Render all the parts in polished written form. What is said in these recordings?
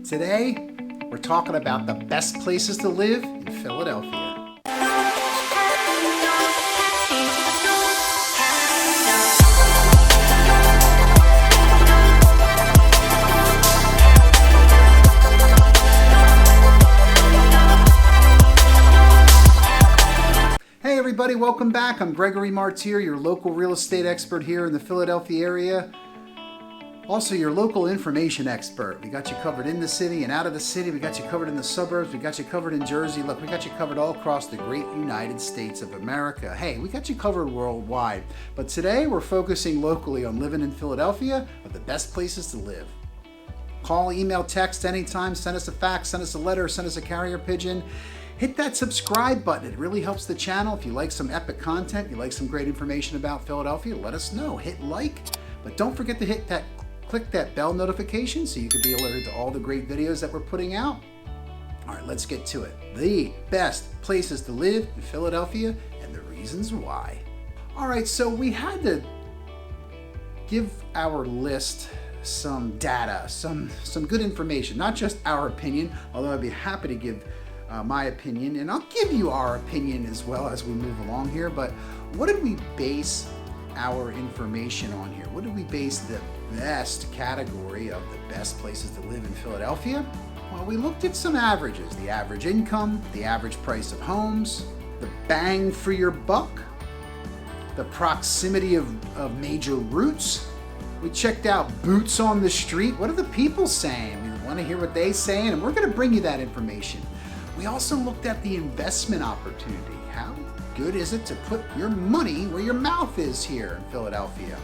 Today, we're talking about the best places to live in Philadelphia. Hey everybody, welcome back. I'm Gregory Martyr, your local real estate expert here in the Philadelphia area. Also, your local information expert. We got you covered in the city and out of the city. We got you covered in the suburbs. We got you covered in Jersey. Look, we got you covered all across the great United States of America. Hey, we got you covered worldwide. But today we're focusing locally on living in Philadelphia of the best places to live. Call, email, text anytime. Send us a fax, send us a letter, send us a carrier pigeon. Hit that subscribe button. It really helps the channel. If you like some epic content, you like some great information about Philadelphia, let us know. Hit like, but don't forget to click that bell notification so you can be alerted to all the great videos that we're putting out. All right, let's get to it. The best places to live in Philadelphia and the reasons why. All right, so we had to give our list some data, some good information, not just our opinion, although I'd be happy to give my opinion, and I'll give you our opinion as well as we move along here. But what did we base our information on here? What did we base the best category of the best places to live in Philadelphia? Well, we looked at some averages: the average income, the average price of homes, the bang for your buck, the proximity of major routes. We checked out boots on the street. What are the people saying? We want to hear what they're saying, and we're going to bring you that information. We also looked at the investment opportunity. How good is it to put your money where your mouth is here in Philadelphia?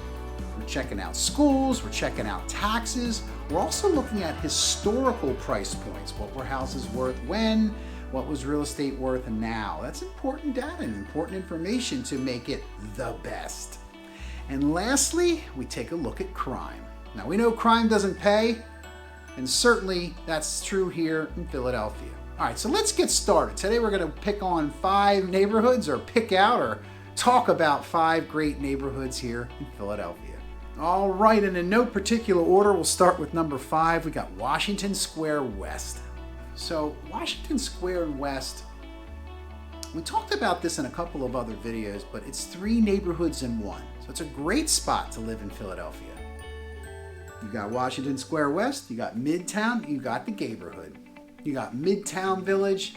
We're checking out schools, we're checking out taxes. We're also looking at historical price points. What were houses worth when? What was real estate worth now? That's important data and important information to make it the best. And lastly, we take a look at crime. Now, we know crime doesn't pay, and certainly that's true here in Philadelphia. All right, so let's get started. Today we're going to pick on 5 neighborhoods, or pick out or talk about 5 great neighborhoods here in Philadelphia. All right, and in no particular order, we'll start with number 5. We got Washington Square West. So Washington Square West, we talked about this in a couple of other videos, but it's 3 neighborhoods in one. So it's a great spot to live in Philadelphia. You got Washington Square West, you got Midtown, you got the Gayborhood. You got Midtown Village,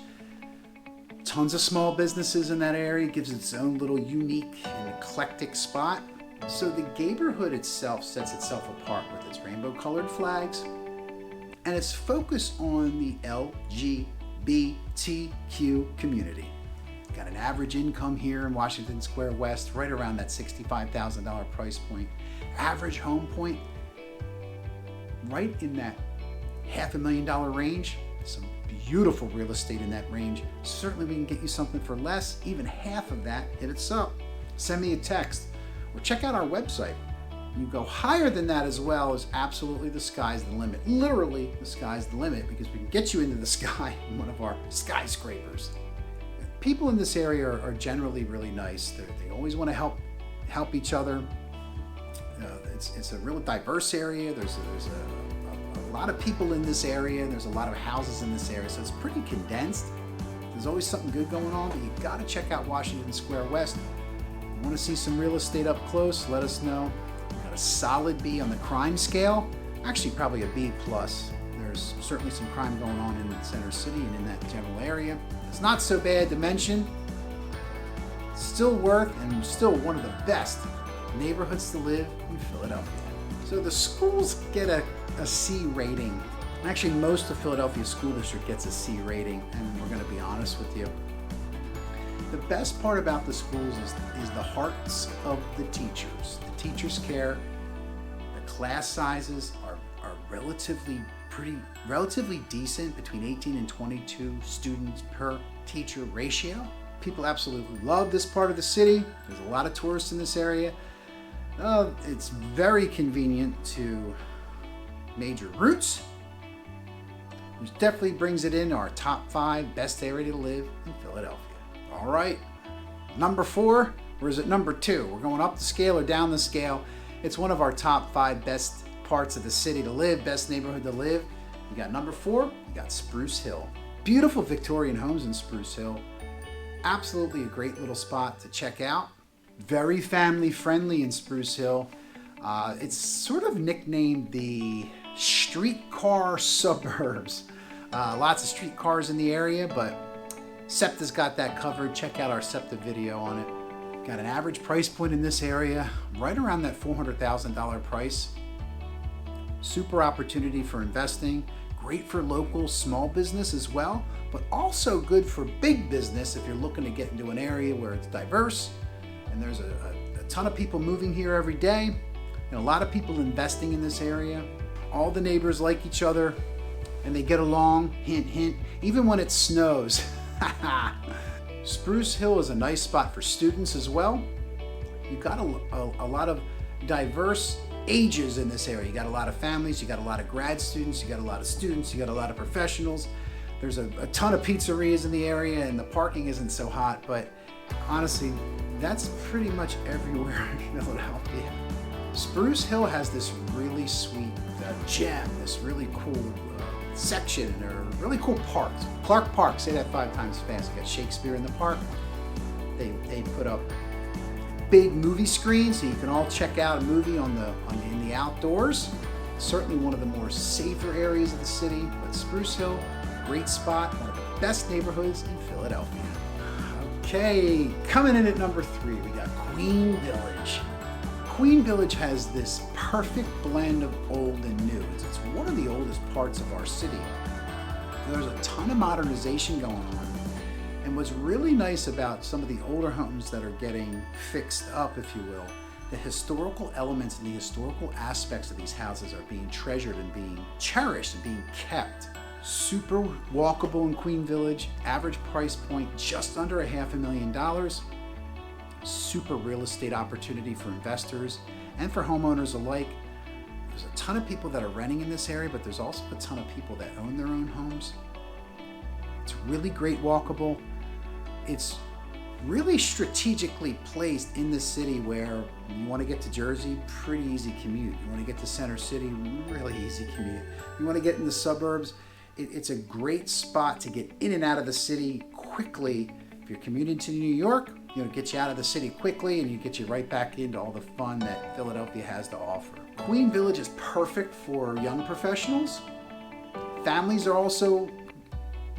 tons of small businesses in that area. It gives its own little unique and eclectic spot. So the Gayborhood itself sets itself apart with its rainbow-colored flags and its focus on the LGBTQ community. Got an average income here in Washington Square West, right around that $65,000 price point. Average home point, right in that $500,000 range. Some beautiful real estate in that range. Certainly we can get you something for less, even half of that. Hit us up. Send me a text or check out our website. You go higher than that as well, is absolutely the sky's the limit. Literally, the sky's the limit, because we can get you into the sky in one of our skyscrapers. People in this area are generally really nice. They always want to help each other. It's a real diverse area. There's a lot of people in this area. There's a lot of houses in this area, so it's pretty condensed. There's always something good going on, but you've got to check out Washington Square West. You want to see some real estate up close? Let us know. We've got a solid B on the crime scale. Actually, probably a B+. There's certainly some crime going on in the center city and in that general area. It's not so bad to mention. Still worth and still one of the best neighborhoods to live in Philadelphia. So the schools get a C rating. Actually, most of Philadelphia School District gets a C rating, and we're going to be honest with you. The best part about the schools is the hearts of the teachers. The teachers care. The class sizes are relatively decent, between 18 and 22 students per teacher ratio. People absolutely love this part of the city. There's a lot of tourists in this area. It's very convenient to major routes, which definitely brings it in our top 5 best area to live in Philadelphia. All right, number 4, or is it number 2? We're going up the scale or down the scale. It's one of our top 5 best parts of the city to live, best neighborhood to live. You got number 4, you got Spruce Hill. Beautiful Victorian homes in Spruce Hill. Absolutely a great little spot to check out. Very family friendly in Spruce Hill. It's sort of nicknamed the streetcar suburbs. Lots of streetcars in the area, but SEPTA's got that covered. Check out our SEPTA video on it. Got an average price point in this area, right around that $400,000 price. Super opportunity for investing. Great for local small business as well, but also good for big business if you're looking to get into an area where it's diverse and there's a ton of people moving here every day and a lot of people investing in this area. All the neighbors like each other and they get along, hint, hint, even when it snows. Spruce Hill is a nice spot for students as well. You've got a lot of diverse ages in this area. You got a lot of families, you got a lot of grad students, you got a lot of students, you got a lot of professionals. There's a ton of pizzerias in the area and the parking isn't so hot, but honestly, that's pretty much everywhere in Philadelphia. Spruce Hill has this really sweet gem, this really cool section, or really cool parks. Clark Park, say that 5 times fast. You got Shakespeare in the park. They put up big movie screens so you can all check out a movie in the outdoors. Certainly one of the more safer areas of the city, but Spruce Hill, great spot, one of the best neighborhoods in Philadelphia. Okay, coming in at number 3, we got Queen Village. Queen Village has this perfect blend of old and new. It's one of the oldest parts of our city. There's a ton of modernization going on. And what's really nice about some of the older homes that are getting fixed up, if you will, the historical elements and the historical aspects of these houses are being treasured and being cherished and being kept. Super walkable in Queen Village, average price point just under $500,000. Super real estate opportunity for investors and for homeowners alike. There's a ton of people that are renting in this area, but there's also a ton of people that own their own homes. It's really great walkable. It's really strategically placed in the city where you want to get to Jersey, pretty easy commute. You want to get to Center City, really easy commute. You want to get in the suburbs, it's a great spot to get in and out of the city quickly. If you're commuting to New York, get you out of the city quickly and you get you right back into all the fun that Philadelphia has to offer. Queen Village is perfect for young professionals. Families are also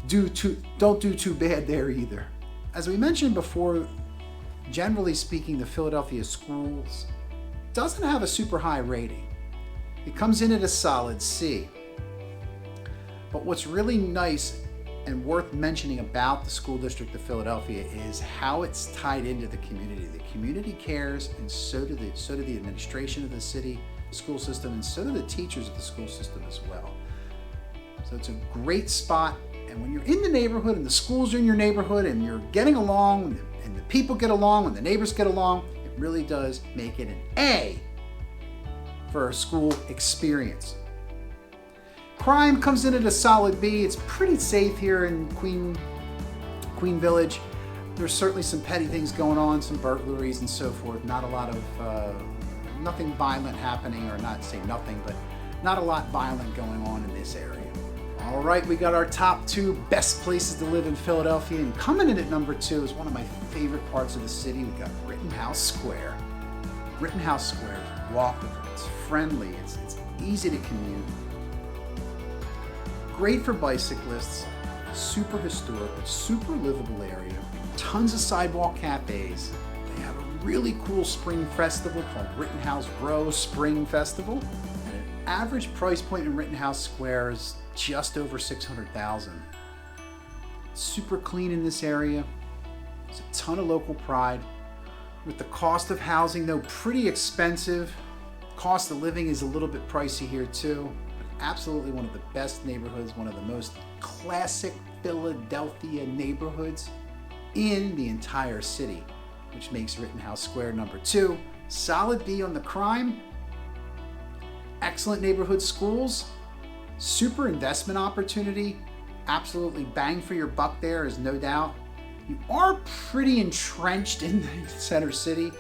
don't do too bad there either. As we mentioned before, generally speaking, the Philadelphia schools doesn't have a super high rating. It comes in at a solid C. But what's really nice and worth mentioning about the school district of Philadelphia is how it's tied into the community. The community cares, and so do the administration of the city school system, and so do the teachers of the school system as well. So it's a great spot. And when you're in the neighborhood and the schools are in your neighborhood and you're getting along and the people get along and the neighbors get along, it really does make it an A for a school experience. Crime comes in at a solid B. It's pretty safe here in Queen Village. There's certainly some petty things going on, some burglaries and so forth. Not a lot of, nothing violent happening, or not say nothing, but not a lot violent going on in this area. All right, we got our top 2 best places to live in Philadelphia, and coming in at number 2 is one of my favorite parts of the city. We got Rittenhouse Square. Rittenhouse Square is walkable, it's friendly, it's easy to commute. Great for bicyclists, super historic, super livable area, tons of sidewalk cafes. They have a really cool spring festival called Rittenhouse Grow Spring Festival. And an average price point in Rittenhouse Square is just over $600,000. Super clean in this area. There's a ton of local pride. With the cost of housing, though, pretty expensive. Cost of living is a little bit pricey here too. But absolutely one of the best neighborhoods, one of the most classic Philadelphia neighborhoods in the entire city, which makes Rittenhouse Square number 2. Solid B on the crime. Excellent neighborhood schools. Super investment opportunity. Absolutely bang for your buck there, is no doubt. You are pretty entrenched in the center city,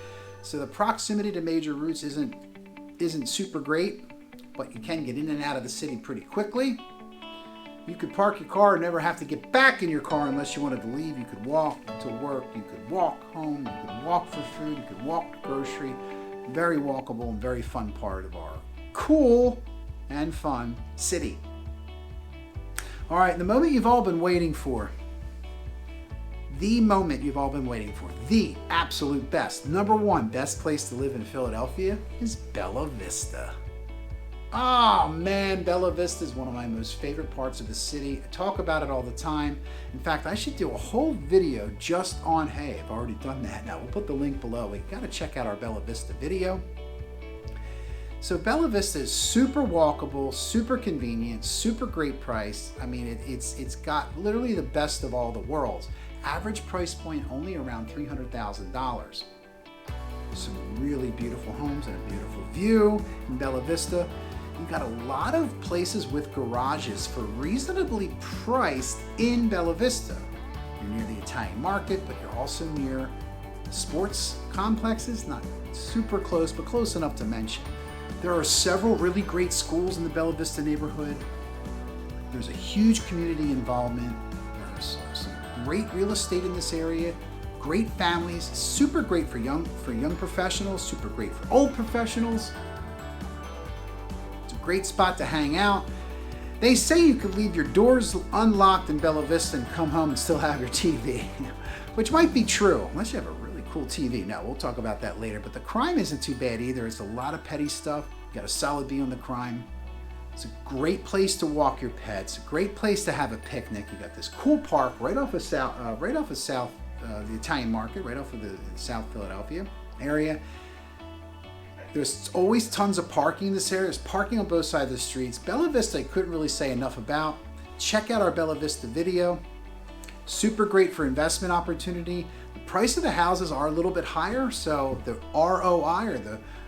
so the proximity to major routes isn't super great, but you can get in and out of the city pretty quickly. You could park your car and never have to get back in your car unless you wanted to leave. You could walk to work, you could walk home, you could walk for food, you could walk to grocery. Very walkable and very fun part of our cool and fun city. All right, the moment you've all been waiting for. The moment you've all been waiting for. The absolute best. Number one best place to live in Philadelphia is Bella Vista. Oh man, Bella Vista is one of my most favorite parts of the city. I talk about it all the time. In fact, I should do a whole video just on hay. I've already done that. Now, we'll put the link below. We got to check out our Bella Vista video. So Bella Vista is super walkable, super convenient, super great price. I mean, it's got literally the best of all the worlds. Average price point only around $300,000. Some really beautiful homes and a beautiful view in Bella Vista. You've got a lot of places with garages for reasonably priced in Bella Vista. You're near the Italian market, but you're also near sports complexes, not super close, but close enough to mention. There are several really great schools in the Bella Vista neighborhood. There's a huge community involvement. There's some great real estate in this area. Great families, super great for young professionals, super great for old professionals. It's a great spot to hang out. They say you could leave your doors unlocked in Bella Vista and come home and still have your TV, which might be true, unless you have a really cool TV. No, we'll talk about that later. But the crime isn't too bad either. It's a lot of petty stuff. You got a solid B on the crime. It's a great place to walk your pets. A great place to have a picnic. You got this cool park right off of the Italian market, right off of the South Philadelphia area. There's always tons of parking in this area. There's parking on both sides of the streets. Bella Vista, I couldn't really say enough about. Check out our Bella Vista video. Super great for investment opportunity. The price of the houses are a little bit higher, so the ROI, or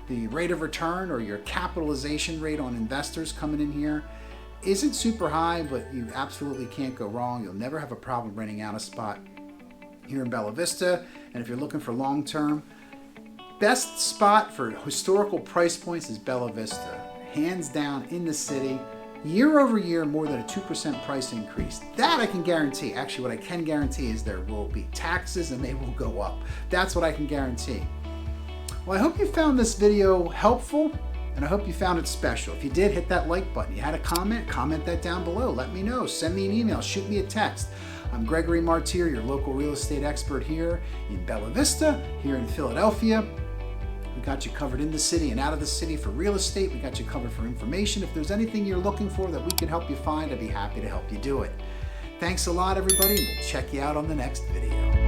the rate of return, or your capitalization rate on investors coming in here isn't super high, but you absolutely can't go wrong. You'll never have a problem renting out a spot here in Bella Vista. And if you're looking for long-term, best spot for historical price points is Bella Vista. Hands down in the city. Year over year, more than a 2% price increase. That I can guarantee. Actually, what I can guarantee is there will be taxes and they will go up. That's what I can guarantee. Well, I hope you found this video helpful, and I hope you found it special. If you did, hit that like button. You had a comment that down below. Let me know. Send me an email. Shoot me a text. I'm Gregory Martyr, your local real estate expert here in Bella Vista, here in Philadelphia. We got you covered in the city and out of the city for real estate. We got you covered for information. If there's anything you're looking for that we can help you find, I'd be happy to help you do it. Thanks a lot, everybody. We'll check you out on the next video.